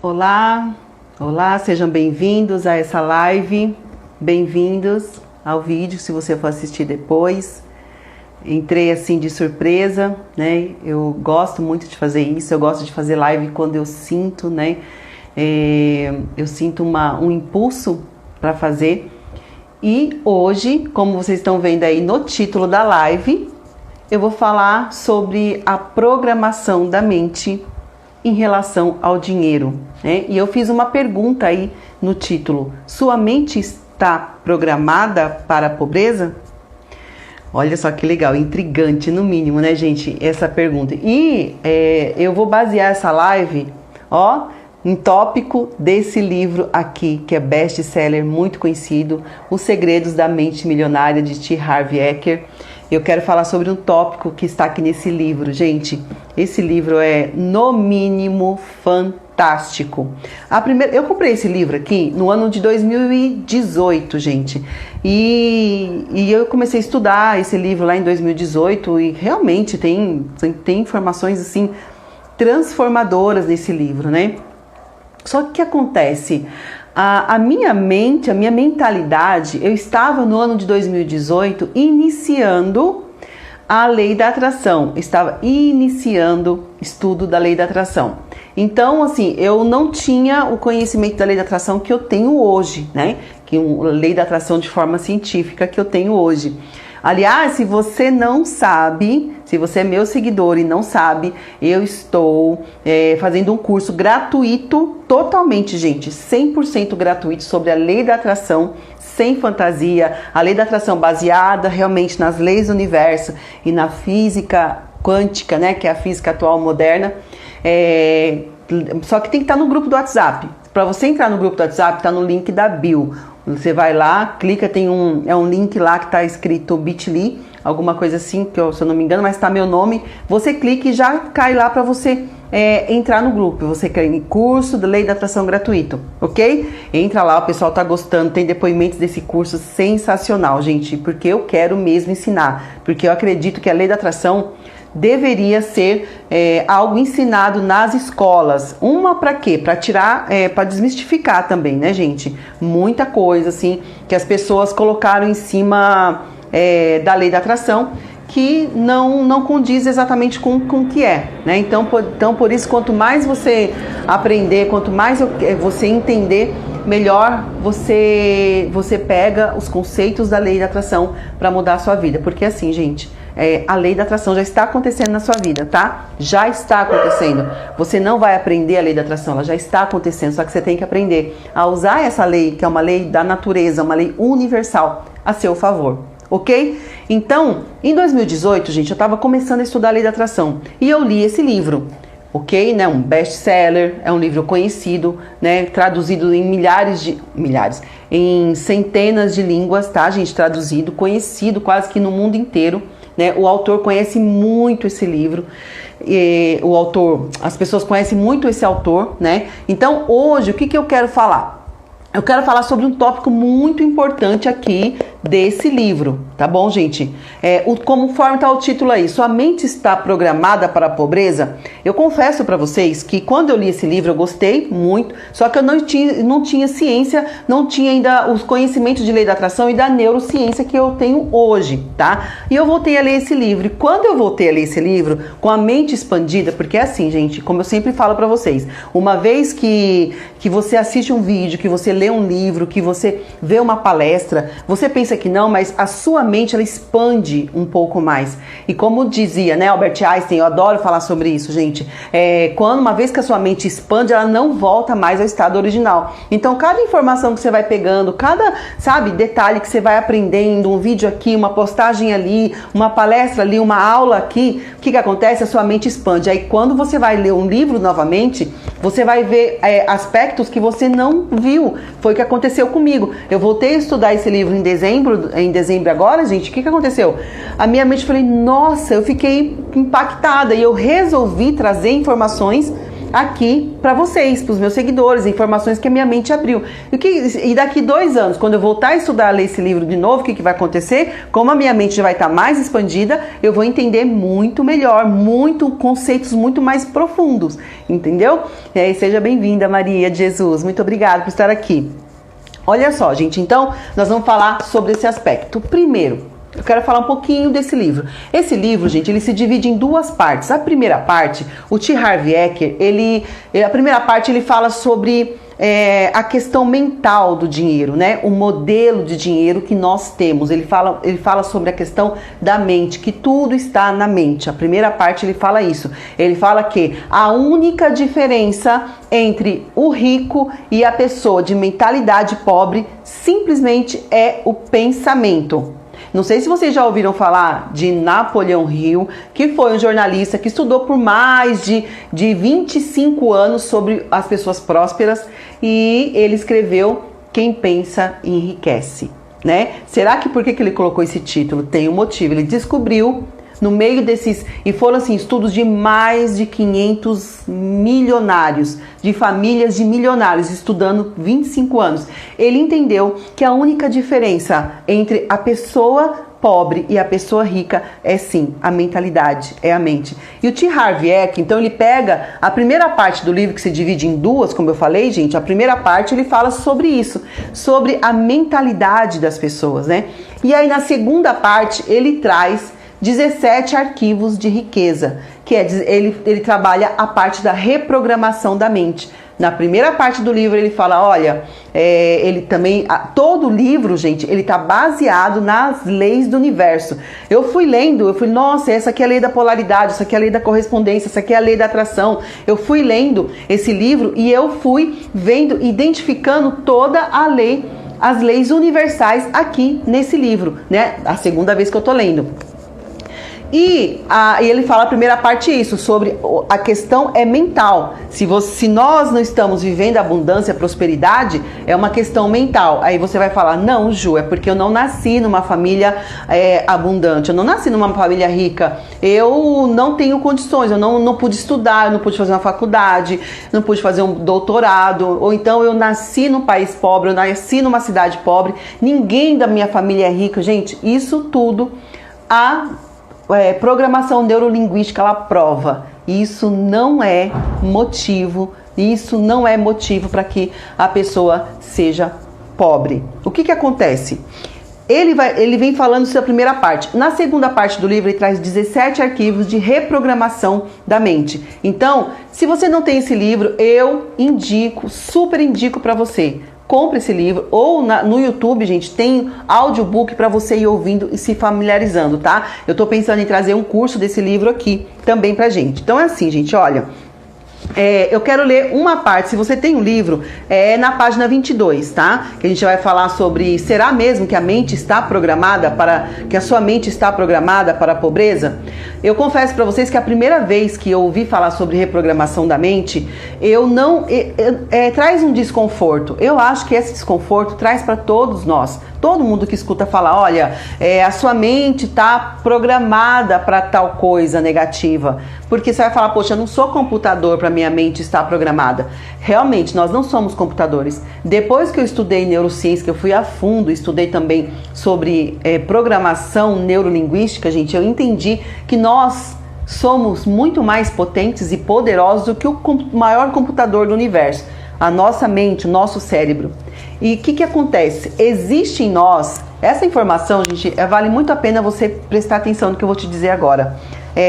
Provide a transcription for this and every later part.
Olá, olá, sejam bem-vindos a essa live, bem-vindos ao vídeo se você for assistir depois. Entrei assim de surpresa, né? Eu gosto muito de fazer isso, eu gosto de fazer live quando eu sinto, né? Eu sinto um impulso para fazer. E hoje, como vocês estão vendo aí no título da live, eu vou falar sobre a programação da mente em relação ao dinheiro, né? E eu fiz uma pergunta aí no título: sua mente está programada para a pobreza? Olha só que legal, intrigante no mínimo, né, gente, essa pergunta. E eu vou basear essa live, em tópico desse livro aqui, que é best-seller, muito conhecido, Os Segredos da Mente Milionária, de T. Harv Eker. Eu quero falar sobre um tópico que está aqui nesse livro, gente. Esse livro é, no mínimo, fantástico. Eu comprei esse livro aqui no ano de 2018, gente. E eu comecei a estudar esse livro lá em 2018 e realmente tem informações, assim, transformadoras nesse livro, né? Só que o que acontece? A minha mente, a minha mentalidade, eu estava no ano de 2018 iniciando a lei da atração, estava iniciando estudo da lei da atração. Então, assim, eu não tinha o conhecimento da lei da atração que eu tenho hoje, né? Que a lei da atração de forma científica que eu tenho hoje. Aliás, se você não sabe, se você é meu seguidor e não sabe, eu estou fazendo um curso gratuito, totalmente, gente, 100% gratuito, sobre a lei da atração, sem fantasia, a lei da atração baseada realmente nas leis do universo e na física quântica, né, que é a física atual moderna. Só que tem que estar no grupo do WhatsApp. Para você entrar no grupo do WhatsApp, está no link da bio. Você vai lá, clica, tem um link lá que está escrito bit.ly, alguma coisa assim, que se eu não me engano, mas está meu nome. Você clica e já cai lá para você entrar no grupo. Você quer curso da Lei da Atração gratuito, ok? Entra lá, o pessoal está gostando, tem depoimentos desse curso sensacional, gente, porque eu quero mesmo ensinar, porque eu acredito que a Lei da Atração deveria ser algo ensinado nas escolas. Uma para quê? Para tirar, para desmistificar também, né, gente? Muita coisa, assim, que as pessoas colocaram em cima da lei da atração, que não condiz exatamente com o que é, né? Então, por isso, quanto mais você aprender, quanto mais você entender, melhor você pega os conceitos da lei da atração para mudar a sua vida. Porque assim, gente, a lei da atração já está acontecendo na sua vida, tá? Já está acontecendo. Você não vai aprender a lei da atração, ela já está acontecendo, só que você tem que aprender a usar essa lei, que é uma lei da natureza, uma lei universal, a seu favor, ok? Então, em 2018, gente, eu estava começando a estudar a lei da atração e eu li esse livro. Ok, né? Um best-seller, é um livro conhecido, né? Traduzido em em centenas de línguas, tá, gente? Traduzido, conhecido quase que no mundo inteiro, né? O autor conhece muito esse livro, as pessoas conhecem muito esse autor, né? Então, hoje, o que eu quero falar? Eu quero falar sobre um tópico muito importante aqui desse livro, tá bom, gente? Conforme está o título aí, sua mente está programada para a pobreza? Eu confesso para vocês que quando eu li esse livro eu gostei muito, só que eu não tinha ciência, não tinha ainda os conhecimentos de lei da atração e da neurociência que eu tenho hoje, tá? E eu voltei a ler esse livro, e quando eu voltei a ler esse livro, com a mente expandida, porque é assim, gente, como eu sempre falo para vocês, uma vez que você assiste um vídeo, que você lê um livro, que você vê uma palestra, você pensa que não, mas a sua mente, ela expande um pouco mais. E como dizia, né, Albert Einstein, eu adoro falar sobre isso, gente, uma vez que a sua mente expande, ela não volta mais ao estado original. Então, cada informação que você vai pegando, cada, detalhe que você vai aprendendo, um vídeo aqui, uma postagem ali, uma palestra ali, uma aula aqui, o que acontece? A sua mente expande. Aí, quando você vai ler um livro novamente, você vai ver aspectos que você não viu. Foi o que aconteceu comigo. Eu voltei a estudar esse livro em dezembro agora, gente, o que aconteceu? A minha mente, falei, nossa, eu fiquei impactada e eu resolvi trazer informações aqui para vocês, para os meus seguidores, informações que a minha mente abriu. E daqui 2 anos, quando eu voltar a estudar, a ler esse livro de novo, o que vai acontecer? Como a minha mente já vai estar mais expandida, eu vou entender muito melhor, conceitos muito mais profundos, entendeu? E aí, seja bem-vinda, Maria de Jesus. Muito obrigada por estar aqui. Olha só, gente, então nós vamos falar sobre esse aspecto. Primeiro, eu quero falar um pouquinho desse livro. Esse livro, gente, ele se divide em 2 partes. A primeira parte, o T. Harv Eker, a primeira parte ele fala sobre a questão mental do dinheiro, né? O modelo de dinheiro que nós temos. Ele fala sobre a questão da mente, que tudo está na mente. A primeira parte ele fala isso. Ele fala que a única diferença entre o rico e a pessoa de mentalidade pobre simplesmente é o pensamento. Não sei se vocês já ouviram falar de Napoleão Hill, que foi um jornalista que estudou por mais de 25 anos sobre as pessoas prósperas e ele escreveu Quem Pensa Enriquece, né? Será que por que ele colocou esse título? Tem um motivo. Ele descobriu no meio desses, e foram assim, estudos de mais de 500 milionários, de famílias de milionários, estudando 25 anos. Ele entendeu que a única diferença entre a pessoa pobre e a pessoa rica é sim a mentalidade, é a mente. E o T. Harv Eker, então ele pega a primeira parte do livro, que se divide em 2, como eu falei, gente. A primeira parte ele fala sobre isso, sobre a mentalidade das pessoas, né? E aí na segunda parte ele traz 17 arquivos de riqueza, que ele trabalha a parte da reprogramação da mente. Na primeira parte do livro ele fala, olha, ele também, todo o livro, gente, ele tá baseado nas leis do universo. Eu fui lendo, nossa, essa aqui é a lei da polaridade, essa aqui é a lei da correspondência, essa aqui é a lei da atração. Eu fui lendo esse livro e eu fui vendo, identificando toda a lei, as leis universais aqui nesse livro, né? A segunda vez que eu tô lendo. E ele fala a primeira parte isso, sobre a questão mental. Se nós não estamos vivendo abundância, prosperidade, é uma questão mental. Aí você vai falar, não, Ju, é porque eu não nasci numa família abundante, eu não nasci numa família rica, eu não tenho condições, eu não pude estudar, eu não pude fazer uma faculdade, não pude fazer um doutorado, ou então eu nasci num país pobre, eu nasci numa cidade pobre, ninguém da minha família é rico. Gente, isso tudo programação neurolinguística, ela prova. Isso não é motivo para que a pessoa seja pobre. O que acontece? Ele vem falando isso na primeira parte. Na segunda parte do livro ele traz 17 arquivos de reprogramação da mente. Então, se você não tem esse livro, eu super indico para você. Compre esse livro, ou no YouTube, gente, tem audiobook para você ir ouvindo e se familiarizando, tá? Eu tô pensando em trazer um curso desse livro aqui também pra gente. Então é assim, gente, olha, eu quero ler uma parte, se você tem um livro, na página 22, tá? Que a gente vai falar sobre, será mesmo que a mente está programada que a sua mente está programada para a pobreza? Eu confesso para vocês que a primeira vez que eu ouvi falar sobre reprogramação da mente, traz um desconforto. Eu acho que esse desconforto traz para todos nós. Todo mundo que escuta falar, olha, a sua mente está programada para tal coisa negativa. Porque você vai falar, poxa, eu não sou computador para minha mente estar programada. Realmente, nós não somos computadores. Depois que eu estudei neurociência, que eu fui a fundo, estudei também sobre programação neurolinguística, gente, eu entendi que nós somos muito mais potentes e poderosos do que o maior computador do universo. A nossa mente, o nosso cérebro. E o que acontece? Existe em nós, essa informação, gente, vale muito a pena você prestar atenção no que eu vou te dizer agora.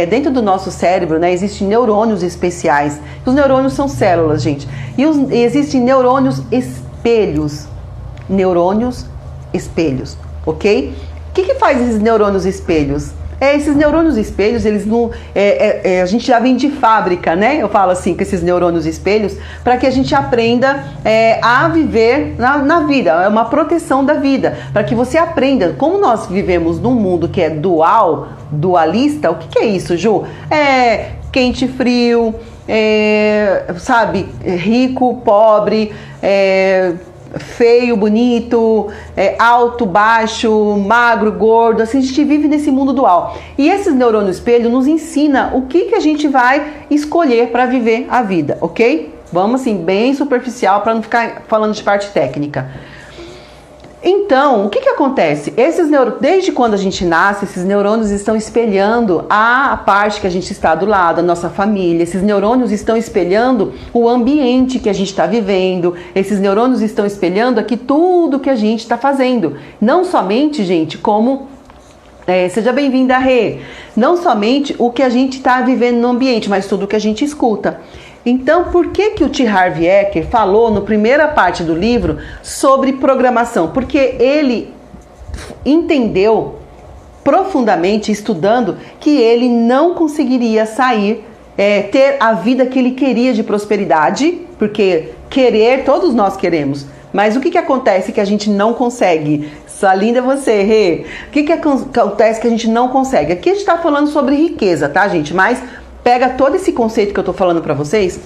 Dentro do nosso cérebro, né, existem neurônios especiais. Os neurônios são células, gente. E existem neurônios espelhos. Neurônios espelhos, ok? O que faz esses neurônios espelhos? Esses neurônios espelhos, eles não, a gente já vem de fábrica, né? Eu falo assim, com esses neurônios espelhos, para que a gente aprenda a viver na vida. É uma proteção da vida, para que você aprenda. Como nós vivemos num mundo que é dualista, o que é isso, Ju? Quente e frio, sabe? Rico, pobre, feio, bonito, alto, baixo, magro, gordo, assim, a gente vive nesse mundo dual. E esses neurônios espelho nos ensina o que a gente vai escolher para viver a vida, ok? Vamos assim, bem superficial para não ficar falando de parte técnica. Então, o que acontece? Desde quando a gente nasce, esses neurônios estão espelhando a parte que a gente está do lado, a nossa família. Esses neurônios estão espelhando o ambiente que a gente está vivendo. Esses neurônios estão espelhando aqui tudo que a gente está fazendo. Não somente, gente, como... seja bem-vinda, Rê. Não somente o que a gente está vivendo no ambiente, mas tudo que a gente escuta. Então, por que o T. Harv Eker falou na primeira parte do livro sobre programação? Porque ele entendeu profundamente, estudando, que ele não conseguiria sair, ter a vida que ele queria de prosperidade, porque querer, todos nós queremos. Mas o que acontece que a gente não consegue? Sua linda você, Rê. O que acontece que a gente não consegue? Aqui a gente está falando sobre riqueza, tá, gente? Mas... pega todo esse conceito que eu estou falando para vocês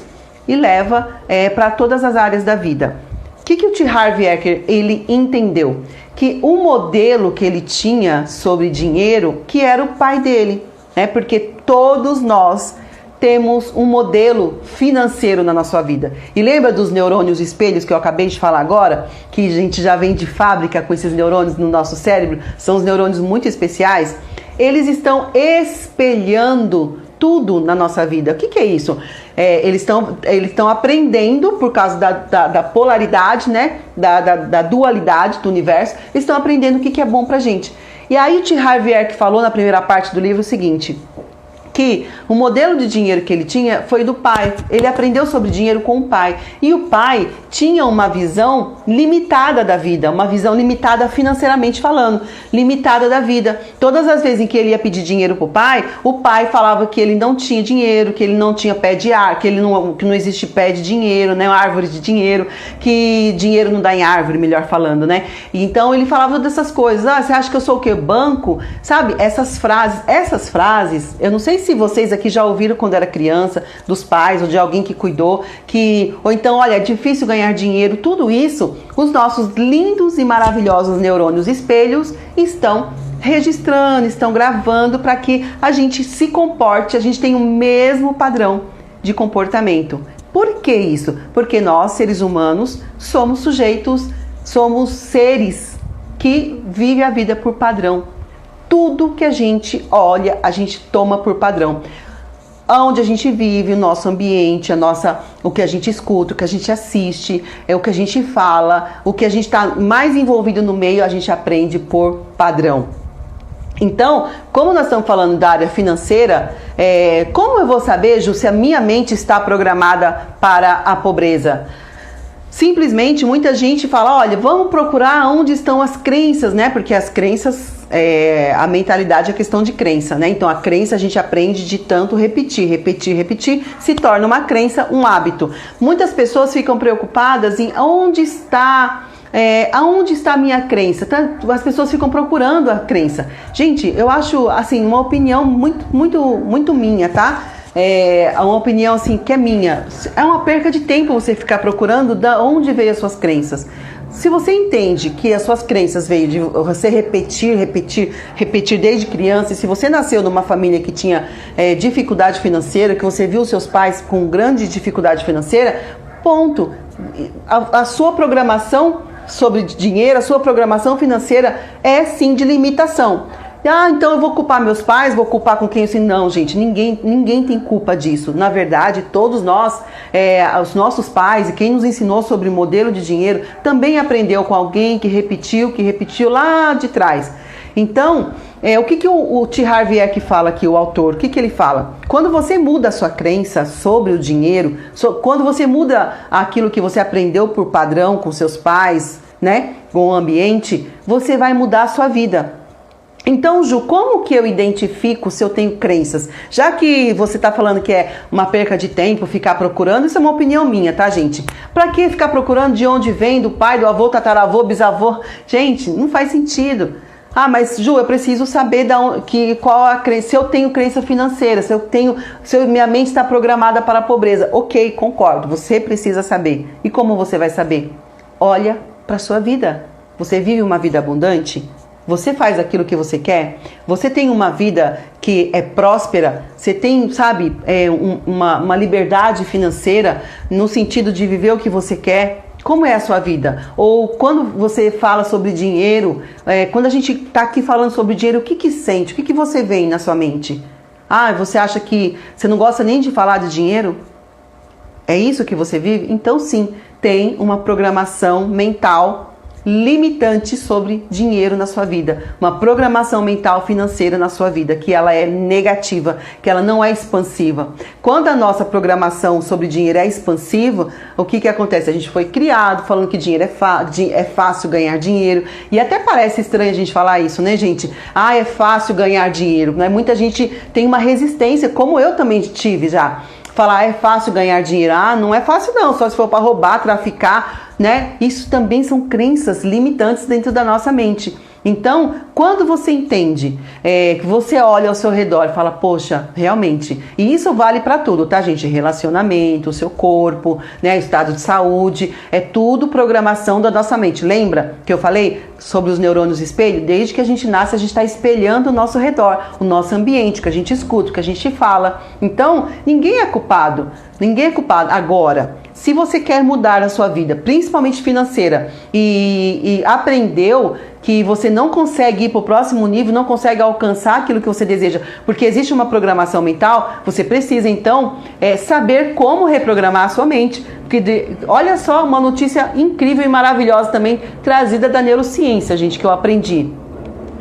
e leva para todas as áreas da vida. O que o T. Harv Eker ele entendeu? Que o modelo que ele tinha sobre dinheiro, que era o pai dele, né? Porque todos nós temos um modelo financeiro na nossa vida. E lembra dos neurônios espelhos que eu acabei de falar agora? Que a gente já vem de fábrica com esses neurônios no nosso cérebro? São os neurônios muito especiais. Eles estão espelhando tudo na nossa vida. O que é isso? Eles estão aprendendo por causa da polaridade, né? Da dualidade do universo. Eles estão aprendendo o que é bom pra gente. E aí o T. Harv Eker falou na primeira parte do livro o seguinte, que o modelo de dinheiro que ele tinha foi do pai. Ele aprendeu sobre dinheiro com o pai. E o pai tinha uma visão limitada da vida, uma visão limitada financeiramente falando, limitada da vida. Todas as vezes em que ele ia pedir dinheiro pro pai, o pai falava que ele não tinha dinheiro, que ele não tinha pé de ar, que não existe pé de dinheiro, né, árvore de dinheiro, que dinheiro não dá em árvore, melhor falando, né? Então ele falava dessas coisas. Ah, você acha que eu sou o quê? Banco? Sabe? Essas frases, eu não sei se vocês aqui já ouviram quando era criança, dos pais ou de alguém que cuidou, ou então, olha, é difícil ganhar dinheiro. Tudo isso, os nossos lindos e maravilhosos neurônios espelhos estão registrando, estão gravando para que a gente se comporte, a gente tenha o mesmo padrão de comportamento. Por que isso? Porque nós, seres humanos, somos seres que vivem a vida por padrão. Tudo que a gente olha, a gente toma por padrão. Onde a gente vive, o nosso ambiente, o que a gente escuta, o que a gente assiste, o que a gente fala, o que a gente está mais envolvido no meio, a gente aprende por padrão. Então, como nós estamos falando da área financeira, como eu vou saber, Ju, se a minha mente está programada para a pobreza? Simplesmente, muita gente fala, olha, vamos procurar onde estão as crenças, né? Porque as crenças, a mentalidade é questão de crença, né? Então, a crença a gente aprende de tanto repetir, se torna uma crença, um hábito. Muitas pessoas ficam preocupadas em aonde está a minha crença. As pessoas ficam procurando a crença. Gente, eu acho, assim, uma opinião muito minha, tá? Uma opinião assim que é minha. É uma perca de tempo você ficar procurando da onde veio as suas crenças. Se você entende que as suas crenças veio de você repetir desde criança, e se você nasceu numa família que tinha dificuldade financeira, que você viu seus pais com grande dificuldade financeira, ponto. A sua programação sobre dinheiro, a sua programação financeira é sim de limitação. Ah, então eu vou culpar meus pais, vou culpar com quem assim? Não, gente, ninguém tem culpa disso. Na verdade, todos nós, os nossos pais e quem nos ensinou sobre o modelo de dinheiro também aprendeu com alguém que repetiu lá de trás. Então, o que o T. Harv Eker fala aqui, o autor? O que ele fala? Quando você muda a sua crença sobre o dinheiro, quando você muda aquilo que você aprendeu por padrão com seus pais, né, com o ambiente, você vai mudar a sua vida. Então, Ju, como que eu identifico se eu tenho crenças? Já que você está falando que é uma perca de tempo ficar procurando, isso é uma opinião minha, tá, gente? Pra que ficar procurando de onde vem, do pai, do avô, tataravô, bisavô? Gente, não faz sentido. Ah, mas Ju, eu preciso saber qual a crença, se eu tenho crença financeira, se minha mente está programada para a pobreza. Ok, concordo, você precisa saber. E como você vai saber? Olha para sua vida. Você vive uma vida abundante? Você faz aquilo que você quer? Você tem uma vida que é próspera? Você tem, sabe, uma liberdade financeira no sentido de viver o que você quer? Como é a sua vida? Ou quando você fala sobre dinheiro, quando a gente está aqui falando sobre dinheiro, o que sente? O que você vê na sua mente? Ah, você acha que você não gosta nem de falar de dinheiro? É isso que você vive? Então sim, tem uma programação mental limitante sobre dinheiro na sua vida, uma programação mental financeira na sua vida, que ela é negativa, que ela não é expansiva. Quando a nossa programação sobre dinheiro é expansiva, o que acontece? A gente foi criado falando que dinheiro é fácil ganhar dinheiro, e até parece estranho a gente falar isso, né, gente? Ah, é fácil ganhar dinheiro, né? Muita gente tem uma resistência, como eu também tive já. Falar é fácil ganhar dinheiro. Ah, não é fácil não, só se for para roubar, traficar, né? Isso também são crenças limitantes dentro da nossa mente. Então, quando você entende, que você olha ao seu redor e fala, poxa, realmente, e isso vale para tudo, tá, gente? Relacionamento, o seu corpo, né, estado de saúde, é tudo programação da nossa mente. Lembra que eu falei sobre os neurônios espelho? Desde que a gente nasce, a gente está espelhando o nosso redor, o nosso ambiente, o que a gente escuta, o que a gente fala. Então, ninguém é culpado. Ninguém é culpado. Agora, se você quer mudar a sua vida, principalmente financeira, e aprendeu que você não consegue ir para o próximo nível, não consegue alcançar aquilo que você deseja, porque existe uma programação mental, você precisa então saber como reprogramar a sua mente. Porque olha só, uma notícia incrível e maravilhosa também trazida da neurociência, gente, que eu aprendi.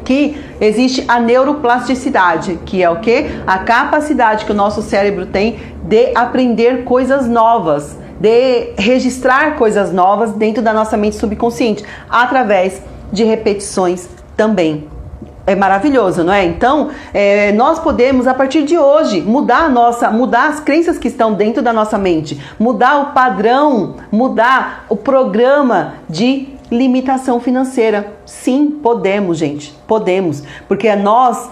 Que existe a neuroplasticidade, que é o quê? A capacidade que o nosso cérebro tem de aprender coisas novas, de registrar coisas novas dentro da nossa mente subconsciente, através de repetições também. É maravilhoso, não é? Então, nós podemos, a partir de hoje, mudar as crenças que estão dentro da nossa mente, mudar o padrão, mudar o programa de limitação financeira. Sim, podemos, gente, podemos, porque nós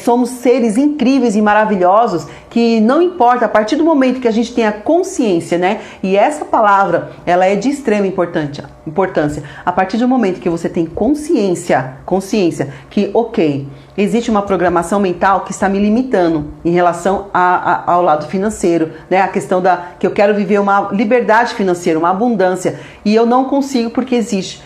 somos seres incríveis e maravilhosos que não importa, a partir do momento que a gente tem a consciência, né? E essa palavra, ela é de extrema importância. A partir do momento que você tem consciência que, ok, existe uma programação mental que está me limitando em relação ao lado financeiro, né? A questão que eu quero viver uma liberdade financeira, uma abundância, e eu não consigo porque existe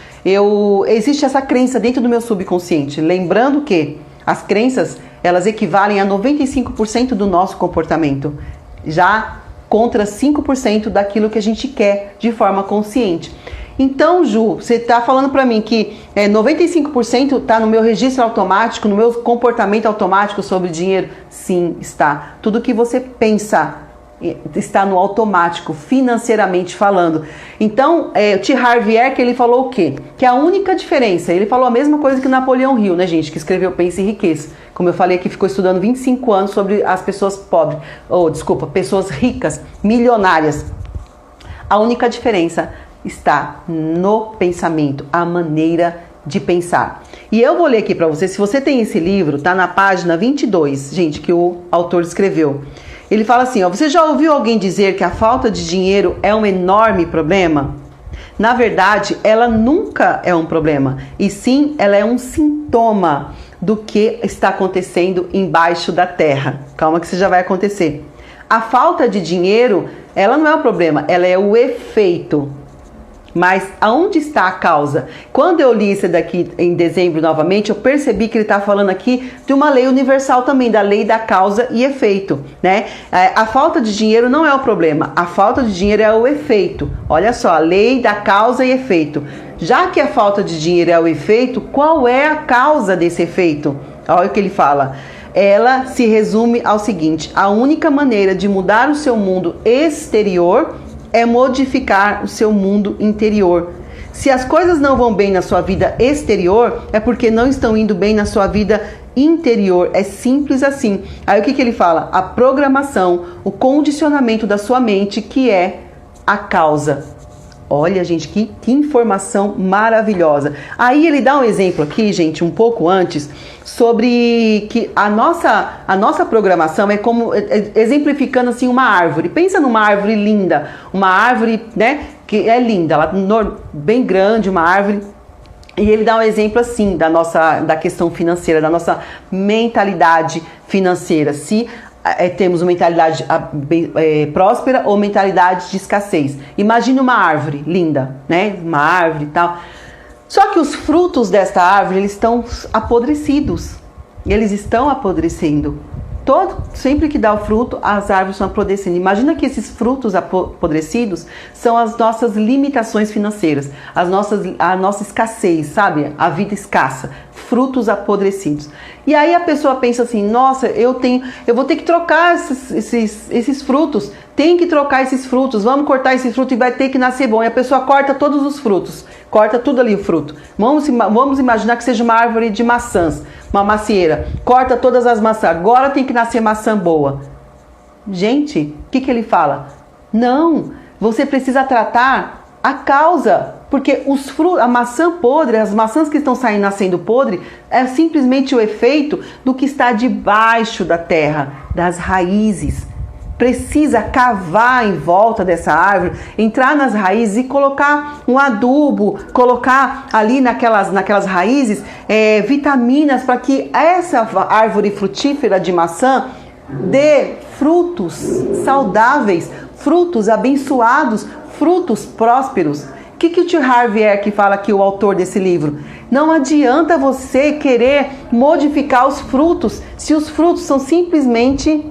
essa crença dentro do meu subconsciente. Lembrando que as crenças, elas equivalem a 95% do nosso comportamento, já contra 5% daquilo que a gente quer de forma consciente. Então, Ju, você está falando para mim que 95% está no meu registro automático, no meu comportamento automático sobre dinheiro? Sim, está. Tudo que você pensa está no automático, financeiramente falando. Então, o T. Harv Eker, ele falou o quê? Que a única diferença, ele falou a mesma coisa que Napoleão Hill, né, gente, que escreveu Pense e Enriqueça. Como eu falei, que ficou estudando 25 anos sobre as pessoas pobres, pessoas ricas, milionárias. A única diferença está no pensamento, a maneira de pensar. E eu vou ler aqui para você, se você tem esse livro, tá na página 22, gente, que o autor escreveu. Ele fala assim, você já ouviu alguém dizer que a falta de dinheiro é um enorme problema? Na verdade, ela nunca é um problema, e sim, ela é um sintoma do que está acontecendo embaixo da terra. Calma que isso já vai acontecer. A falta de dinheiro, ela não é o problema, ela é o efeito. Mas aonde está a causa? Quando eu li isso daqui em dezembro novamente, eu percebi que ele está falando aqui de uma lei universal também, da lei da causa e efeito, né? A falta de dinheiro não é o problema, a falta de dinheiro é o efeito. Olha só, a lei da causa e efeito. Já que a falta de dinheiro é o efeito, qual é a causa desse efeito? Olha o que ele fala. Ela se resume ao seguinte: a única maneira de mudar o seu mundo exterior é modificar o seu mundo interior. Se as coisas não vão bem na sua vida exterior, é porque não estão indo bem na sua vida interior. É simples assim. Aí o que ele fala? A programação, o condicionamento da sua mente, que é a causa. Olha, gente, que informação maravilhosa. Aí ele dá um exemplo aqui, gente, um pouco antes, sobre que a nossa programação é como, exemplificando assim uma árvore. Pensa numa árvore linda, uma árvore, né, que é linda, ela bem grande, uma árvore. E ele dá um exemplo assim da questão financeira, da nossa mentalidade financeira. Se temos uma mentalidade próspera ou mentalidade de escassez. Imagine uma árvore linda, né? Uma árvore e tal. Só que os frutos desta árvore, eles estão apodrecidos. Eles estão apodrecendo. Sempre que dá o fruto, as árvores estão apodrecendo. Imagina que esses frutos apodrecidos são as nossas limitações financeiras, a nossa escassez, sabe? A vida escassa, frutos apodrecidos. E aí a pessoa pensa assim, nossa, eu vou ter que trocar esses frutos, tem que trocar esses frutos, vamos cortar esse fruto e vai ter que nascer bom. E a pessoa corta todos os frutos, corta tudo ali o fruto. Vamos imaginar que seja uma árvore de maçãs, uma macieira, corta todas as maçãs, agora tem que nascer maçã boa. Gente, o que ele fala? Não, você precisa tratar a causa, porque a maçã podre, as maçãs que estão nascendo podre, é simplesmente o efeito do que está debaixo da terra, das raízes. Precisa cavar em volta dessa árvore, entrar nas raízes e colocar um adubo, colocar ali naquelas raízes vitaminas para que essa árvore frutífera de maçã dê frutos saudáveis, frutos abençoados, frutos prósperos. O que o tio Harvey Eck fala aqui, o autor desse livro? Não adianta você querer modificar os frutos se os frutos são simplesmente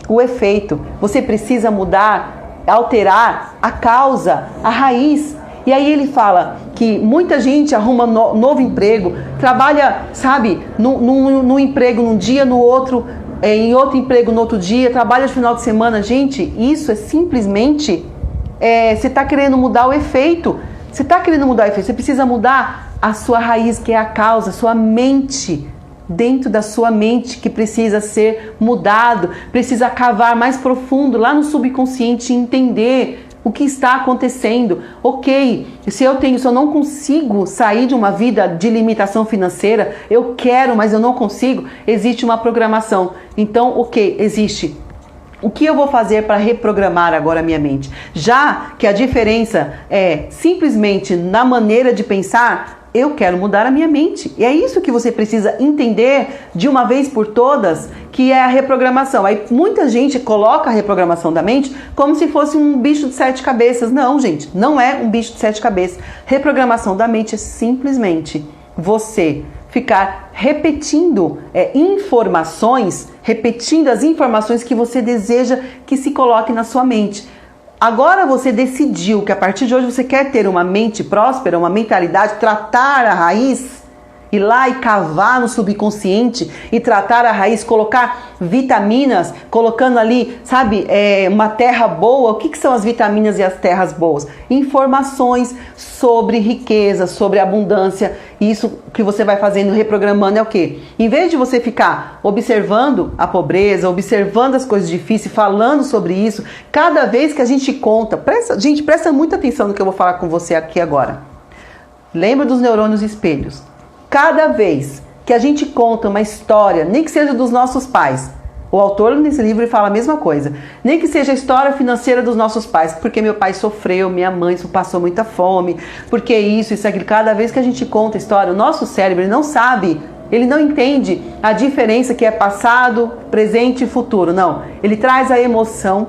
o efeito. Você precisa mudar, alterar a causa, a raiz. E aí ele fala que muita gente arruma novo emprego, trabalha, sabe, num emprego num dia, no outro, em outro emprego no outro dia, trabalha de final de semana. Gente, isso é simplesmente, você está querendo mudar o efeito. Você está querendo mudar o efeito. Você precisa mudar a sua raiz, que é a causa, a sua mente. Dentro da sua mente, que precisa ser mudado, precisa cavar mais profundo lá no subconsciente e entender o que está acontecendo. Ok, se eu não consigo sair de uma vida de limitação financeira, eu quero, mas eu não consigo, existe uma programação. Então, ok, existe. O que eu vou fazer para reprogramar agora a minha mente? Já que a diferença é simplesmente na maneira de pensar, eu quero mudar a minha mente. E é isso que você precisa entender de uma vez por todas, que é a reprogramação. Aí muita gente coloca a reprogramação da mente como se fosse um bicho de 7 cabeças. Não, gente, não é um bicho de 7 cabeças. Reprogramação da mente é simplesmente você ficar repetindo informações, repetindo as informações que você deseja que se coloque na sua mente. Agora você decidiu que a partir de hoje você quer ter uma mente próspera, uma mentalidade, tratar a raiz, ir lá e cavar no subconsciente e tratar a raiz, colocar vitaminas, colocando ali, sabe, uma terra boa. O que são as vitaminas e as terras boas? Informações sobre riqueza, sobre abundância. Isso que você vai fazendo, reprogramando, é o quê? Em vez de você ficar observando a pobreza, observando as coisas difíceis, falando sobre isso, cada vez que a gente conta, presta muita atenção no que eu vou falar com você aqui agora. Lembra dos neurônios espelhos? Cada vez que a gente conta uma história, nem que seja dos nossos pais, o autor nesse livro fala a mesma coisa, nem que seja a história financeira dos nossos pais, porque meu pai sofreu, minha mãe passou muita fome, porque isso, aquilo, cada vez que a gente conta a história, o nosso cérebro ele não sabe, ele não entende a diferença que é passado, presente e futuro, não, ele traz a emoção,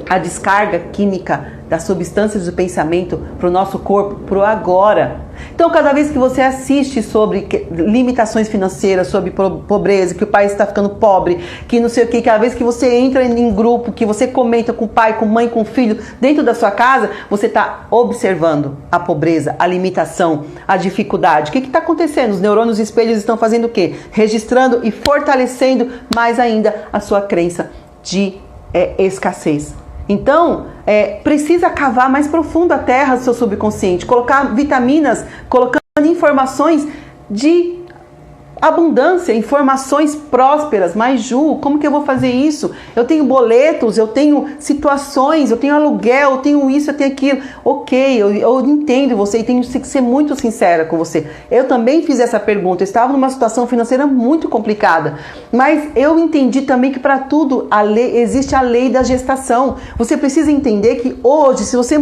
a descarga química das substâncias do pensamento para o nosso corpo, para o agora. Então, cada vez que você assiste sobre limitações financeiras, sobre pobreza, que o país está ficando pobre, que não sei o que, cada vez que você entra em grupo, que você comenta com o pai, com a mãe, com o filho, dentro da sua casa, você está observando a pobreza, a limitação, a dificuldade. O que está acontecendo? Os neurônios espelhos estão fazendo o quê? Registrando e fortalecendo mais ainda a sua crença de escassez. Então, precisa cavar mais profundo a terra do seu subconsciente, colocar vitaminas, colocando informações de abundância, informações prósperas. Mas Ju, como que eu vou fazer isso? Eu tenho boletos, eu tenho situações, eu tenho aluguel, eu tenho isso, eu tenho aquilo. Ok, eu entendo você e tenho que ser muito sincera com você. Eu também fiz essa pergunta, eu estava numa situação financeira muito complicada, mas eu entendi também que para tudo existe a lei da gestação. Você precisa entender que hoje, se você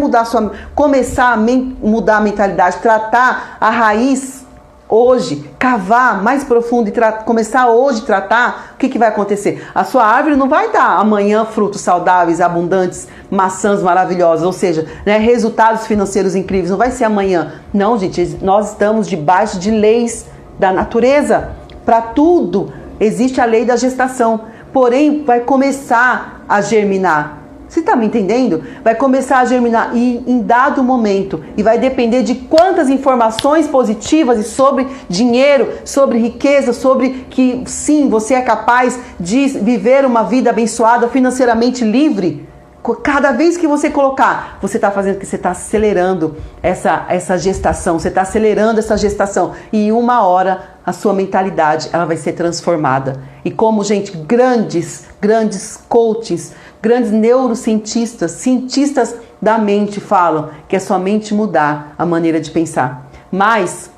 começar a mudar a mentalidade, tratar a raiz hoje, cavar mais profundo e começar hoje a tratar, o que vai acontecer? A sua árvore não vai dar amanhã frutos saudáveis, abundantes, maçãs maravilhosas, ou seja, né, resultados financeiros incríveis, não vai ser amanhã. Não, gente, nós estamos debaixo de leis da natureza. Para tudo existe a lei da gestação, porém vai começar a germinar. Você está me entendendo? Vai começar a germinar em dado momento e vai depender de quantas informações positivas e sobre dinheiro, sobre riqueza, sobre que sim, você é capaz de viver uma vida abençoada, financeiramente livre. Cada vez que você colocar, você está fazendo que você está acelerando essa gestação, você está acelerando essa gestação e em uma hora a sua mentalidade ela vai ser transformada. E como, gente, grandes coaches, grandes neurocientistas, cientistas da mente falam que é somente mudar a maneira de pensar. Mas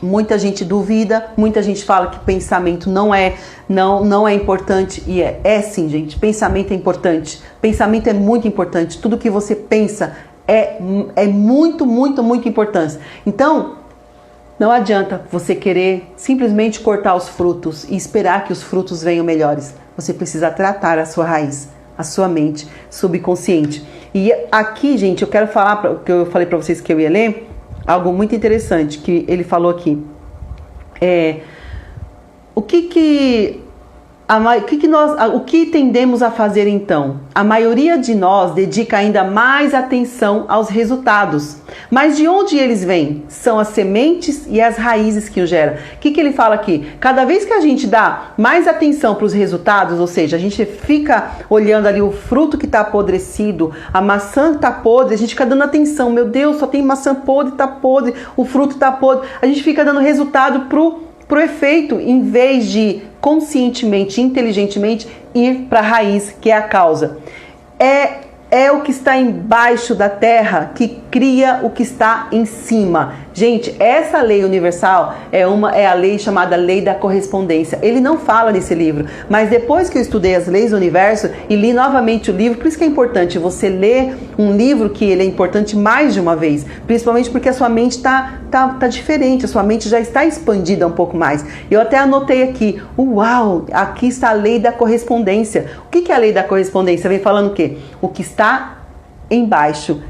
muita gente duvida, muita gente fala que pensamento não é importante e é sim, gente. Pensamento é importante. Pensamento é muito importante. Tudo que você pensa é muito, muito, muito importante. Então, não adianta você querer simplesmente cortar os frutos e esperar que os frutos venham melhores. Você precisa tratar a sua raiz, a sua mente subconsciente. E aqui, gente, eu quero falar, o que eu falei para vocês que eu ia ler, algo muito interessante que ele falou aqui. O que tendemos a fazer então? A maioria de nós dedica ainda mais atenção aos resultados. Mas de onde eles vêm? São as sementes e as raízes que o geram. O que ele fala aqui? Cada vez que a gente dá mais atenção para os resultados, ou seja, a gente fica olhando ali o fruto que está apodrecido, a maçã que está podre, a gente fica dando atenção. Meu Deus, só tem maçã podre, está podre, o fruto está podre. A gente fica dando resultado pro efeito, em vez de conscientemente, inteligentemente ir para a raiz, que é a causa. É o que está embaixo da terra que cria o que está em cima. Gente, essa lei universal é a lei chamada lei da correspondência. Ele não fala nesse livro, mas depois que eu estudei as leis do universo e li novamente o livro, por isso que é importante você ler um livro que ele é importante mais de uma vez, principalmente porque a sua mente tá diferente, a sua mente já está expandida um pouco mais. Eu até anotei aqui, uau, aqui está a lei da correspondência. O que é a lei da correspondência? Vem falando o quê? O que está embaixo,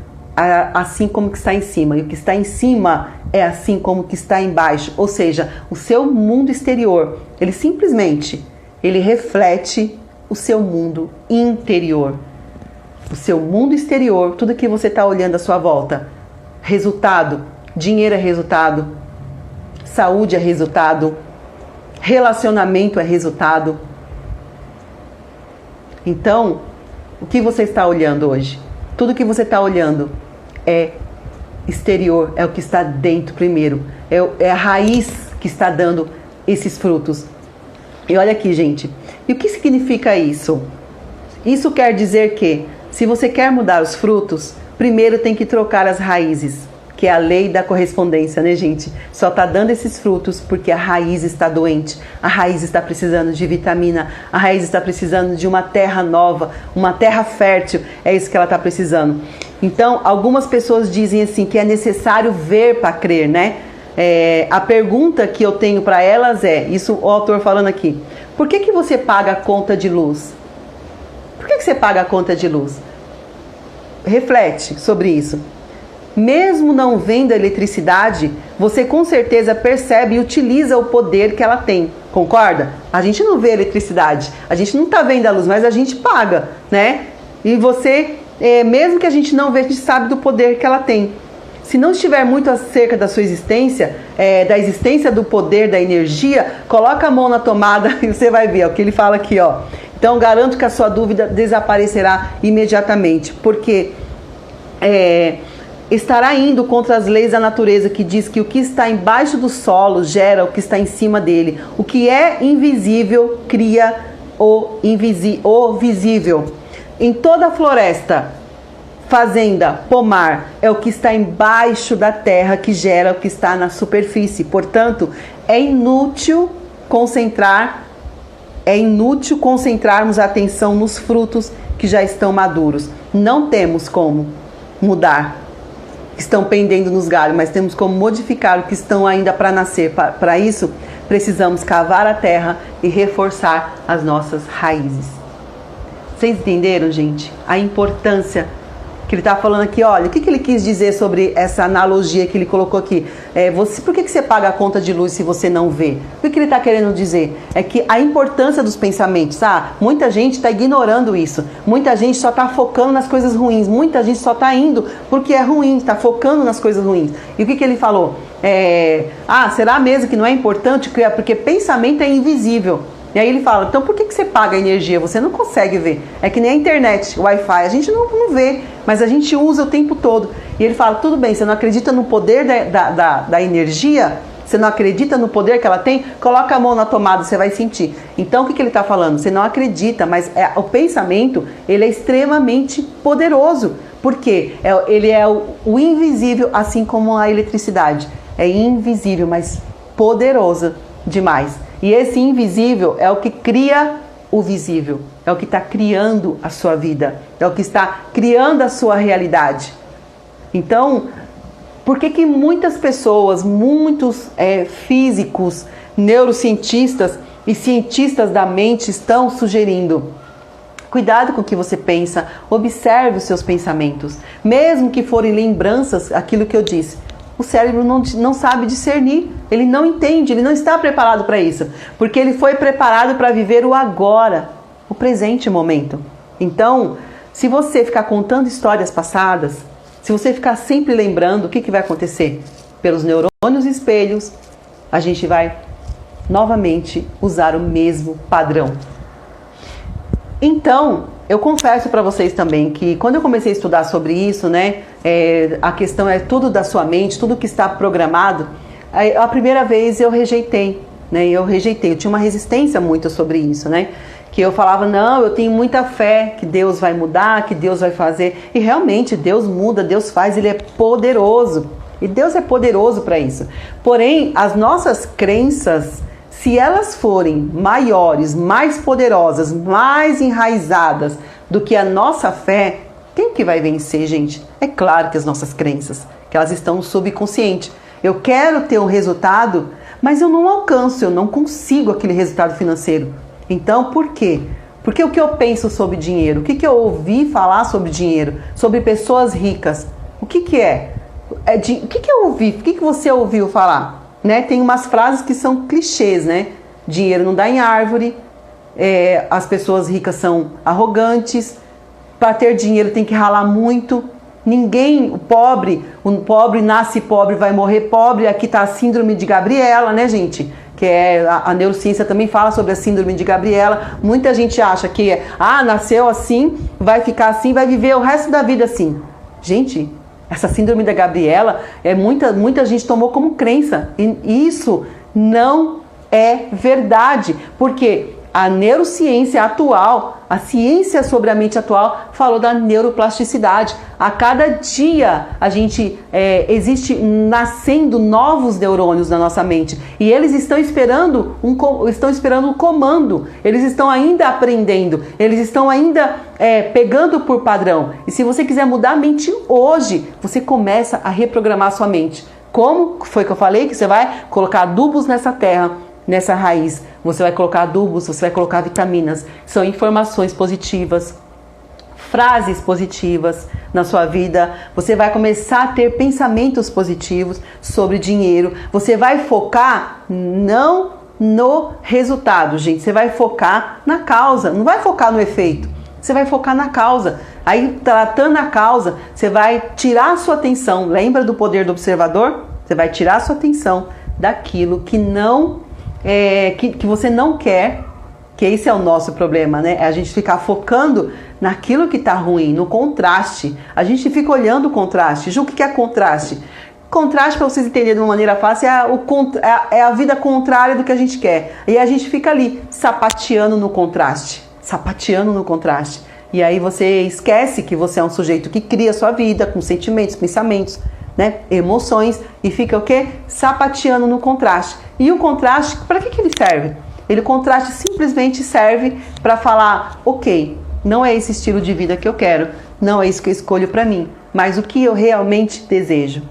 assim como o que está em cima, e o que está em cima é assim como o que está embaixo, ou seja, o seu mundo exterior, ele reflete o seu mundo interior. O seu mundo exterior, tudo que você está olhando à sua volta, resultado, dinheiro é resultado, saúde é resultado, relacionamento é resultado. Então, o que você está olhando hoje? Tudo que você está olhando é exterior, é o que está dentro primeiro. É a raiz que está dando esses frutos. E olha aqui, gente. E o que significa isso? Isso quer dizer que, se você quer mudar os frutos, primeiro tem que trocar as raízes, que é a lei da correspondência, né, gente? Só está dando esses frutos porque a raiz está doente, a raiz está precisando de vitamina, a raiz está precisando de uma terra nova, uma terra fértil, é isso que ela está precisando. Então, algumas pessoas dizem assim que é necessário ver para crer, né? A pergunta que eu tenho para elas isso o autor falando aqui, por que você paga a conta de luz? Por que você paga a conta de luz? Reflete sobre isso. Mesmo não vendo a eletricidade, você com certeza percebe e utiliza o poder que ela tem, concorda? A gente não vê a eletricidade, a gente não está vendo a luz, mas a gente paga, né? E você, mesmo que a gente não veja, a gente sabe do poder que ela tem. Se não estiver muito acerca da sua existência, da existência do poder, da energia, coloca a mão na tomada e você vai ver, o que ele fala aqui, ó. Então, garanto que a sua dúvida desaparecerá imediatamente, porque estará indo contra as leis da natureza, que diz que o que está embaixo do solo gera o que está em cima dele. O que é invisível cria o visível. Em toda a floresta, fazenda, pomar, é o que está embaixo da terra que gera o que está na superfície. Portanto, é inútil concentrarmos a atenção nos frutos que já estão maduros. Não temos como mudar, que estão pendendo nos galhos, mas temos como modificar o que estão ainda para nascer. Para isso, precisamos cavar a terra e reforçar as nossas raízes. Vocês entenderam, gente? A importância que ele está falando aqui, olha, o que ele quis dizer sobre essa analogia que ele colocou aqui? Por que você paga a conta de luz se você não vê? O que ele está querendo dizer? É que a importância dos pensamentos, muita gente está ignorando isso, muita gente só está focando nas coisas ruins, muita gente só está indo porque é ruim, está focando nas coisas ruins. E o que ele falou? Será mesmo que não é importante? Porque pensamento é invisível. E aí ele fala, então por que você paga a energia? Você não consegue ver. É que nem a internet, o Wi-Fi, a gente não vê, mas a gente usa o tempo todo. E ele fala, tudo bem, você não acredita no poder da energia? Você não acredita no poder que ela tem? Coloca a mão na tomada, você vai sentir. Então o que ele está falando? Você não acredita, mas o pensamento, ele é extremamente poderoso. Por quê? Ele é o invisível, assim como a eletricidade. É invisível, mas poderoso demais. E esse invisível é o que cria o visível, é o que está criando a sua vida, é o que está criando a sua realidade. Então, por que muitas pessoas, muitos físicos, neurocientistas e cientistas da mente estão sugerindo? Cuidado com o que você pensa, observe os seus pensamentos, mesmo que forem lembranças, aquilo que eu disse. O cérebro não sabe discernir, ele não entende, ele não está preparado para isso, porque ele foi preparado para viver o agora, o presente momento. Então, se você ficar contando histórias passadas, se você ficar sempre lembrando, o que vai acontecer? Pelos neurônios espelhos, a gente vai novamente usar o mesmo padrão. Então, eu confesso para vocês também que quando eu comecei a estudar sobre isso, a questão é tudo da sua mente, tudo que está programado, a primeira vez eu rejeitei, eu tinha uma resistência muito sobre isso, que eu falava, não, eu tenho muita fé que Deus vai mudar, que Deus vai fazer, e realmente Deus muda, Deus faz, Ele é poderoso, e Deus é poderoso para isso. Porém, as nossas crenças, se elas forem maiores, mais poderosas, mais enraizadas do que a nossa fé, quem que vai vencer, gente? É claro que as nossas crenças, que elas estão no subconsciente. Eu quero ter um resultado, mas eu não alcanço, eu não consigo aquele resultado financeiro. Então, por quê? Porque o que eu penso sobre dinheiro? O que eu ouvi falar sobre dinheiro? Sobre pessoas ricas? O que é? O que eu ouvi? O que você ouviu falar? Tem umas frases que são clichês, Dinheiro não dá em árvore, as pessoas ricas são arrogantes, para ter dinheiro tem que ralar muito, o pobre nasce pobre, vai morrer pobre. Aqui está a síndrome de Gabriela, gente? Que a neurociência também fala sobre a síndrome de Gabriela. Muita gente acha que nasceu assim, vai ficar assim, vai viver o resto da vida assim. Gente, essa síndrome da Gabriela, muita gente tomou como crença. E isso não é verdade. Porque a neurociência atual, a ciência sobre a mente atual, falou da neuroplasticidade. A cada dia existe nascendo novos neurônios na nossa mente. E eles estão esperando um comando. Eles estão ainda aprendendo. Eles estão ainda pegando por padrão. E se você quiser mudar a mente hoje, você começa a reprogramar a sua mente. Como foi que eu falei? Que você vai colocar adubos nessa terra, nessa raiz. Você vai colocar adubos, você vai colocar vitaminas. São informações positivas, frases positivas na sua vida. Você vai começar a ter pensamentos positivos sobre dinheiro. Você vai focar não no resultado, gente. Você vai focar na causa, não vai focar no efeito. Você vai focar na causa. Aí, tratando a causa, você vai tirar a sua atenção. Lembra do poder do observador? Você vai tirar a sua atenção daquilo que não que você não quer Que esse é o nosso problema, né? É a gente ficar focando naquilo que tá ruim, no contraste. A gente fica olhando o contraste. Ju, o que é contraste? Contraste, para vocês entenderem de uma maneira fácil, é a vida contrária do que a gente quer. E a gente fica ali, sapateando no contraste. Sapateando no contraste. E aí você esquece que você é um sujeito que cria a sua vida com sentimentos, pensamentos, né? Emoções. E fica o quê? Sapateando no contraste. E o contraste, para que ele serve? O contraste simplesmente serve para falar, ok, não é esse estilo de vida que eu quero, não é isso que eu escolho para mim, mas o que eu realmente desejo.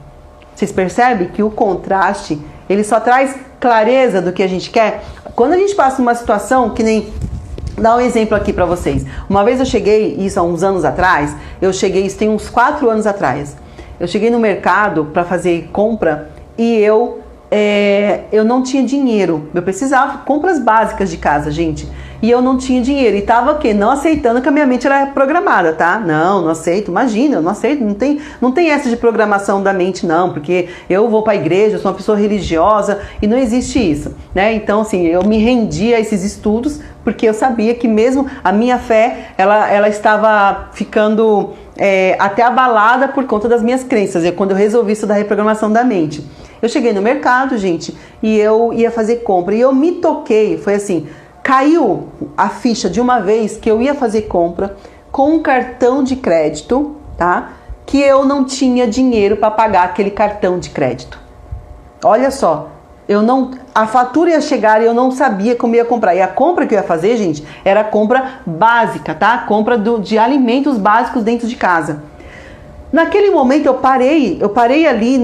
Vocês percebem que o contraste, ele só traz clareza do que a gente quer? Quando a gente passa uma situação, que nem... Dá um exemplo aqui para vocês. Uma vez eu cheguei, isso há uns anos atrás, isso tem uns 4 anos atrás, eu cheguei no mercado para fazer compra e eu não tinha dinheiro. Eu precisava, compras básicas de casa, gente. E eu não tinha dinheiro. E tava o quê? Não aceitando que a minha mente era programada, tá? Não aceito. Imagina, eu não aceito. Não tem essa de programação da mente, não. Porque eu vou pra igreja, eu sou uma pessoa religiosa e não existe isso, né? Então, assim, eu me rendi a esses estudos porque eu sabia que mesmo a minha fé, ela estava ficando até abalada por conta das minhas crenças. E quando eu resolvi estudar reprogramação da mente. Eu cheguei no mercado, gente, e eu ia fazer compra. E eu me toquei, foi assim, caiu a ficha de uma vez que eu ia fazer compra com um cartão de crédito, tá? Que eu não tinha dinheiro para pagar aquele cartão de crédito. Olha só, a fatura ia chegar e eu não sabia como ia comprar. E a compra que eu ia fazer, gente, era compra básica, tá? Compra de alimentos básicos dentro de casa. Naquele momento eu parei ali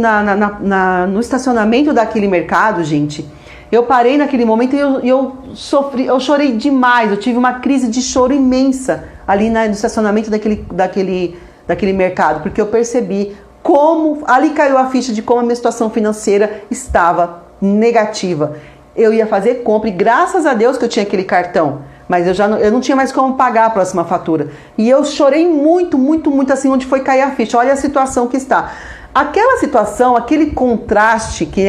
no estacionamento daquele mercado, gente. Eu parei naquele momento e eu chorei demais. Eu tive uma crise de choro imensa ali no estacionamento daquele mercado, porque eu percebi como ali caiu a ficha de como a minha situação financeira estava negativa. Eu ia fazer compra e graças a Deus que eu tinha aquele cartão. Mas eu não tinha mais como pagar a próxima fatura. E eu chorei muito, muito, muito assim, onde foi cair a ficha. Olha a situação que está. Aquela situação, aquele contraste que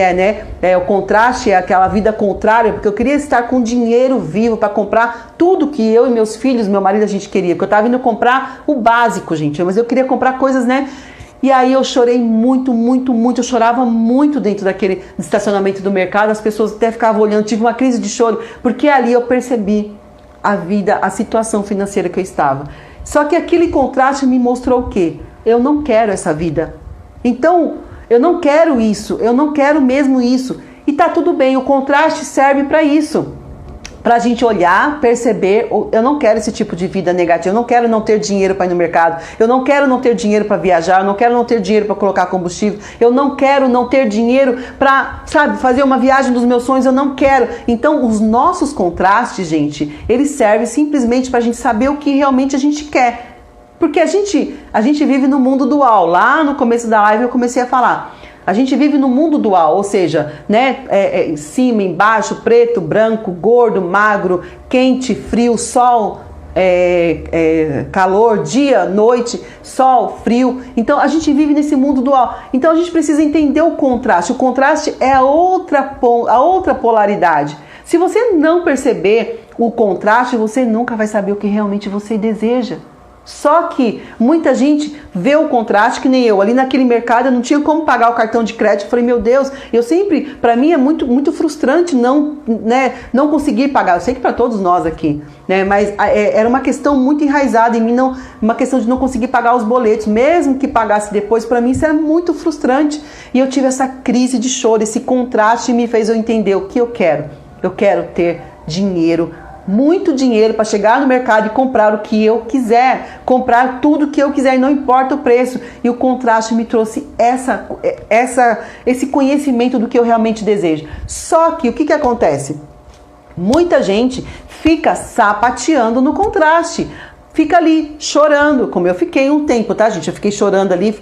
o contraste é aquela vida contrária, porque eu queria estar com dinheiro vivo para comprar tudo que eu e meus filhos, meu marido, a gente queria. Porque eu estava indo comprar o básico, gente, mas eu queria comprar coisas, né? E aí eu chorei muito, muito, muito, eu chorava muito dentro daquele estacionamento do mercado, as pessoas até ficavam olhando, tive uma crise de choro, porque ali eu percebi a situação financeira que eu estava. Só que aquele contraste me mostrou o quê? Eu não quero essa vida. Então, eu não quero isso, eu não quero mesmo isso. E tá tudo bem, o contraste serve para isso. Pra gente olhar, perceber, eu não quero esse tipo de vida negativa, eu não quero não ter dinheiro para ir no mercado, eu não quero não ter dinheiro para viajar, eu não quero não ter dinheiro para colocar combustível, eu não quero não ter dinheiro para, fazer uma viagem dos meus sonhos, eu não quero. Então, os nossos contrastes, gente, eles servem simplesmente pra gente saber o que realmente a gente quer. Porque a gente vive no mundo dual. Lá no começo da live eu comecei a falar. A gente vive no mundo dual, ou seja, né, em cima, embaixo, preto, branco, gordo, magro, quente, frio, sol, calor, dia, noite, sol, frio. Então a gente vive nesse mundo dual. Então a gente precisa entender o contraste. O contraste é a outra polaridade. Se você não perceber o contraste, você nunca vai saber o que realmente você deseja. Só que muita gente vê o contraste, que nem eu, ali naquele mercado eu não tinha como pagar o cartão de crédito. Eu falei, meu Deus, para mim é muito, muito frustrante não conseguir pagar. Eu sei que para todos nós aqui, né? Mas era uma questão muito enraizada em mim, uma questão de não conseguir pagar os boletos, mesmo que pagasse depois. Para mim isso era muito frustrante. E eu tive essa crise de choro, esse contraste me fez eu entender o que eu quero. Eu quero ter dinheiro, muito dinheiro para chegar no mercado e comprar o que eu quiser, comprar tudo que eu quiser e não importa o preço. E o contraste me trouxe esse conhecimento do que eu realmente desejo. Só que o que acontece? Muita gente fica sapateando no contraste. Fica ali chorando, como eu fiquei um tempo, tá, gente? Eu fiquei chorando ali,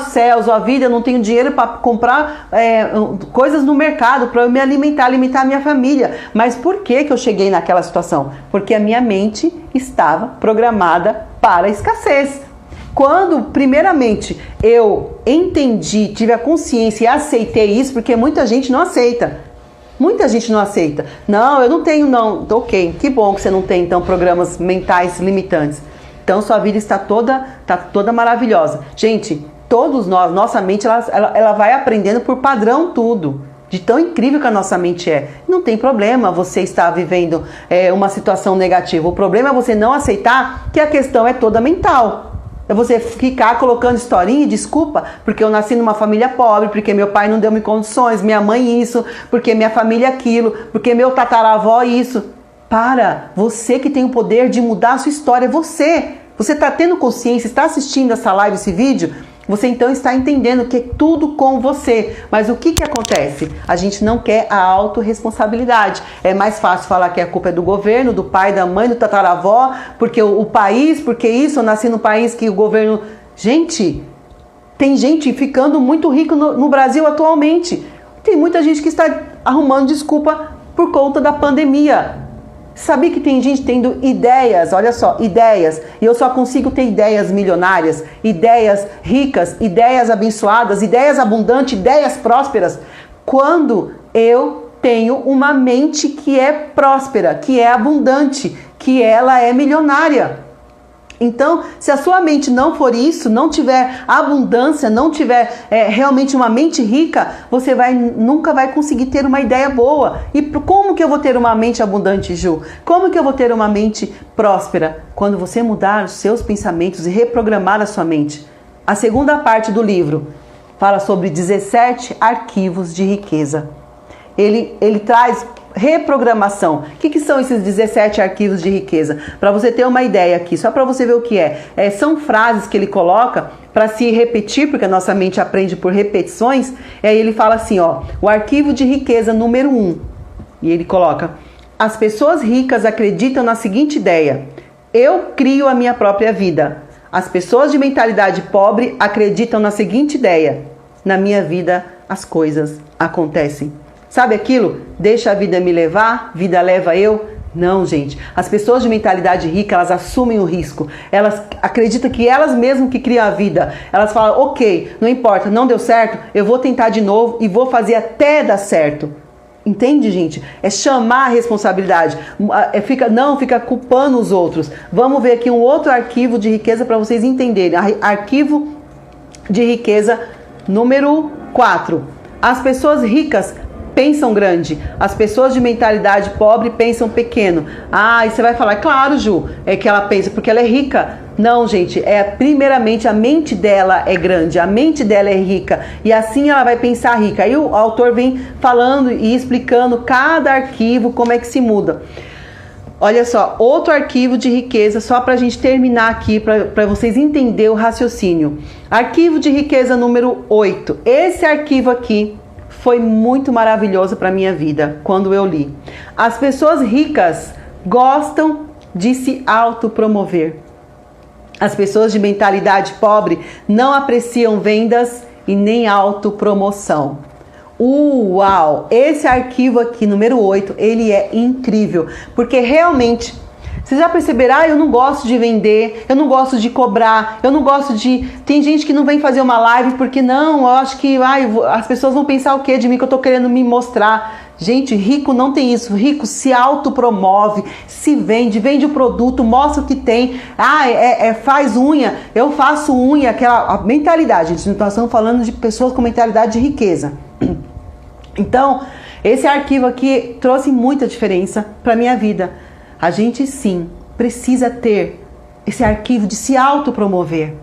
céus, a vida, eu não tenho dinheiro para comprar coisas no mercado para eu me alimentar a minha família. Mas por que eu cheguei naquela situação? Porque a minha mente estava programada para a escassez. Quando, primeiramente, eu entendi, tive a consciência e aceitei isso, porque muita gente não aceita. Muita gente não aceita. Não, eu não tenho não. Ok, que bom que você não tem então programas mentais limitantes. Então sua vida está toda maravilhosa. Gente, todos nós, nossa mente ela vai aprendendo por padrão tudo. De tão incrível que a nossa mente é. Não tem problema você estar vivendo uma situação negativa. O problema é você não aceitar que a questão é toda mental. É você ficar colocando historinha e desculpa, porque eu nasci numa família pobre, porque meu pai não deu-me condições, minha mãe isso, porque minha família aquilo, porque meu tataravó isso. Para, você que tem o poder de mudar a sua história, você está tendo consciência, está assistindo essa live, esse vídeo, você então está entendendo que é tudo com você. Mas o que acontece? A gente não quer a autorresponsabilidade. É mais fácil falar que a culpa é do governo, do pai, da mãe, do tataravó, porque o país, porque isso, eu nasci num país que o governo... Gente, tem gente ficando muito rico no Brasil atualmente. Tem muita gente que está arrumando desculpa por conta da pandemia. Sabia que tem gente tendo ideias, olha só, ideias, e eu só consigo ter ideias milionárias, ideias ricas, ideias abençoadas, ideias abundantes, ideias prósperas, quando eu tenho uma mente que é próspera, que é abundante, que ela é milionária. Então, se a sua mente não for isso, não tiver abundância, não tiver realmente uma mente rica, você nunca vai conseguir ter uma ideia boa. E como que eu vou ter uma mente abundante, Ju? Como que eu vou ter uma mente próspera? Quando você mudar os seus pensamentos e reprogramar a sua mente. A segunda parte do livro fala sobre 17 arquivos de riqueza. Ele traz reprogramação. O que são esses 17 arquivos de riqueza? Para você ter uma ideia aqui, só para você ver o que é. São frases que ele coloca para se repetir, porque a nossa mente aprende por repetições. E aí ele fala assim, ó, o arquivo de riqueza número 1. E ele coloca: as pessoas ricas acreditam na seguinte ideia: eu crio a minha própria vida. As pessoas de mentalidade pobre acreditam na seguinte ideia: na minha vida as coisas acontecem. Sabe aquilo? Deixa a vida me levar, vida leva eu? Não, gente. As pessoas de mentalidade rica, elas assumem o risco. Elas acreditam que elas mesmas que criam a vida. Elas falam, ok, não importa, não deu certo, eu vou tentar de novo e vou fazer até dar certo. Entende, gente? É chamar a responsabilidade. Não fica culpando os outros. Vamos ver aqui um outro arquivo de riqueza para vocês entenderem. Arquivo de riqueza número 4. As pessoas ricas pensam grande. As pessoas de mentalidade pobre pensam pequeno. Ah, e você vai falar, claro, Ju, é que ela pensa porque ela é rica. Não, gente, primeiramente a mente dela é grande, a mente dela é rica e assim ela vai pensar rica. Aí o autor vem falando e explicando cada arquivo, como é que se muda. Olha só, outro arquivo de riqueza, só para a gente terminar aqui, para vocês entenderem o raciocínio. Arquivo de riqueza número 8. Esse arquivo aqui foi muito maravilhoso para a minha vida, quando eu li. As pessoas ricas gostam de se autopromover. As pessoas de mentalidade pobre não apreciam vendas e nem autopromoção. Uau! Esse arquivo aqui, número 8, ele é incrível, porque realmente... Vocês já perceberam? Eu não gosto de vender, eu não gosto de cobrar, eu não gosto de... Tem gente que não vem fazer uma live porque não, eu acho que as pessoas vão pensar o que de mim, que eu tô querendo me mostrar. Gente, rico não tem isso. Rico se autopromove, se vende o produto, mostra o que tem. Faz unha, eu faço unha, aquela mentalidade. Gente, nós estamos falando de pessoas com mentalidade de riqueza. Então, esse arquivo aqui trouxe muita diferença para minha vida. A gente sim precisa ter esse arquivo de se autopromover,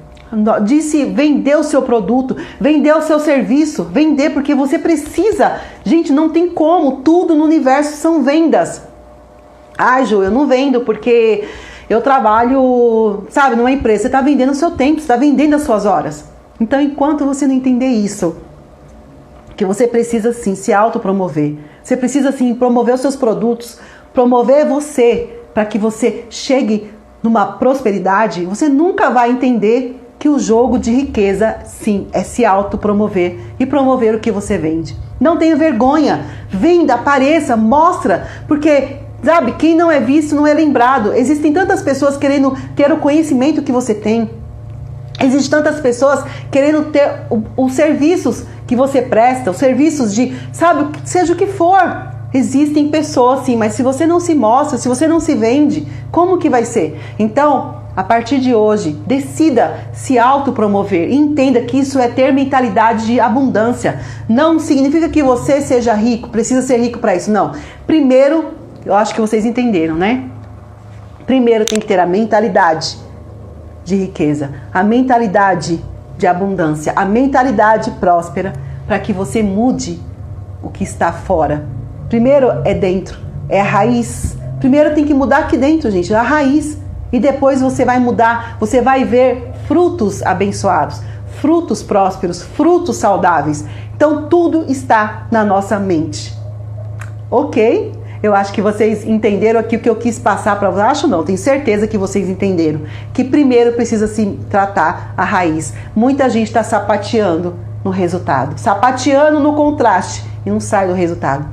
de se vender o seu produto, vender o seu serviço, vender porque você precisa. Gente, não tem como, tudo no universo são vendas. Ai, Ju, eu não vendo porque eu trabalho, sabe, numa empresa. Você está vendendo o seu tempo, você está vendendo as suas horas. Então, enquanto você não entender isso, que você precisa sim se autopromover, você precisa sim promover os seus produtos, promover você para que você chegue numa prosperidade, você nunca vai entender que o jogo de riqueza, sim, é se autopromover e promover o que você vende. Não tenha vergonha, venda, apareça, mostra, porque, sabe, quem não é visto não é lembrado. Existem tantas pessoas querendo ter o conhecimento que você tem. Existem tantas pessoas querendo ter os serviços que você presta, os serviços de, sabe, seja o que for. Existem pessoas sim, mas se você não se mostra, se você não se vende, como que vai ser? Então, a partir de hoje, decida se autopromover e entenda que isso é ter mentalidade de abundância. Não significa que você seja rico, precisa ser rico para isso, não. Primeiro, eu acho que vocês entenderam, né? Primeiro tem que ter a mentalidade de riqueza, a mentalidade de abundância, a mentalidade próspera, para que você mude o que está fora. Primeiro é dentro, é a raiz. Primeiro tem que mudar aqui dentro, gente, a raiz. E depois você vai mudar, você vai ver frutos abençoados, frutos prósperos, frutos saudáveis. Então tudo está na nossa mente. Ok? Eu acho que vocês entenderam aqui o que eu quis passar para vocês. Acho não, tenho certeza que vocês entenderam. Que primeiro precisa se tratar a raiz. Muita gente está sapateando no resultado, sapateando no contraste e não sai do resultado.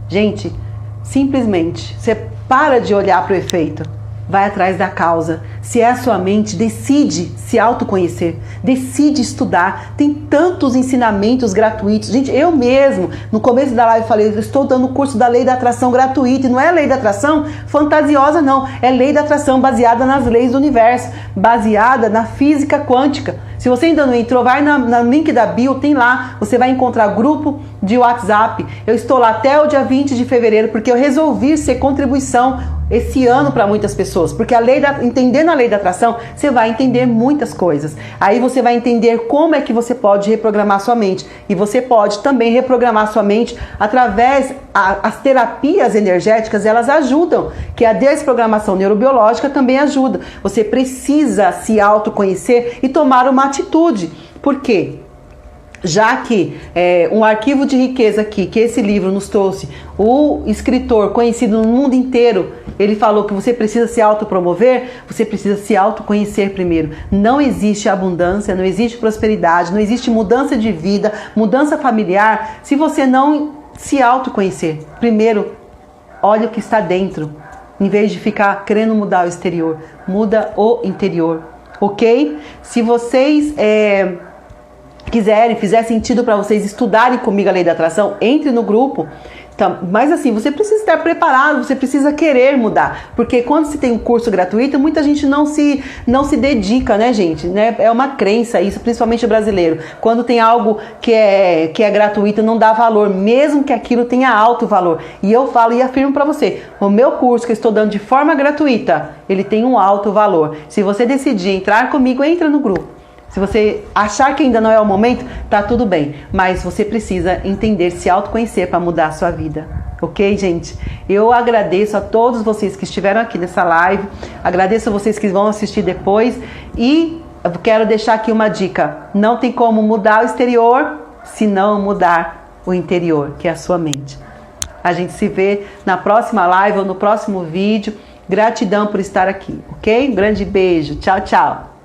Gente, simplesmente, você para de olhar para o efeito. Vai atrás da causa. Se é a sua mente, decide se autoconhecer. Decide estudar. Tem tantos ensinamentos gratuitos. Gente, eu mesmo, no começo da live, falei, eu estou dando o curso da Lei da Atração gratuito. E não é Lei da Atração fantasiosa, não. É Lei da Atração baseada nas leis do universo. Baseada na física quântica. Se você ainda não entrou, vai no link da bio, tem lá. Você vai encontrar grupo de WhatsApp. Eu estou lá até o dia 20 de fevereiro, porque eu resolvi ser contribuição esse ano para muitas pessoas, porque entendendo a lei da atração, você vai entender muitas coisas. Aí você vai entender como é que você pode reprogramar sua mente. E você pode também reprogramar sua mente através as terapias energéticas, elas ajudam, que a desprogramação neurobiológica também ajuda. Você precisa se autoconhecer e tomar uma atitude. Por quê? Já que um arquivo de riqueza aqui, que esse livro nos trouxe, o escritor conhecido no mundo inteiro, ele falou que você precisa se autopromover, você precisa se autoconhecer primeiro. Não existe abundância, não existe prosperidade, não existe mudança de vida, mudança familiar, se você não se autoconhecer. Primeiro, olha o que está dentro, em vez de ficar querendo mudar o exterior, muda o interior, ok? Se vocês quiserem, fizer sentido para vocês estudarem comigo a Lei da Atração, entre no grupo. Então, mas assim, você precisa estar preparado, você precisa querer mudar, porque quando se tem um curso gratuito, muita gente não se dedica, né, gente? Né? É uma crença isso, principalmente o brasileiro. Quando tem algo que é gratuito, não dá valor, mesmo que aquilo tenha alto valor. E eu falo e afirmo para você, o meu curso que eu estou dando de forma gratuita, ele tem um alto valor. Se você decidir entrar comigo, entra no grupo. Se você achar que ainda não é o momento, tá tudo bem. Mas você precisa entender, se autoconhecer para mudar a sua vida. Ok, gente? Eu agradeço a todos vocês que estiveram aqui nessa live. Agradeço a vocês que vão assistir depois. E eu quero deixar aqui uma dica. Não tem como mudar o exterior se não mudar o interior, que é a sua mente. A gente se vê na próxima live ou no próximo vídeo. Gratidão por estar aqui, ok? Um grande beijo. Tchau, tchau.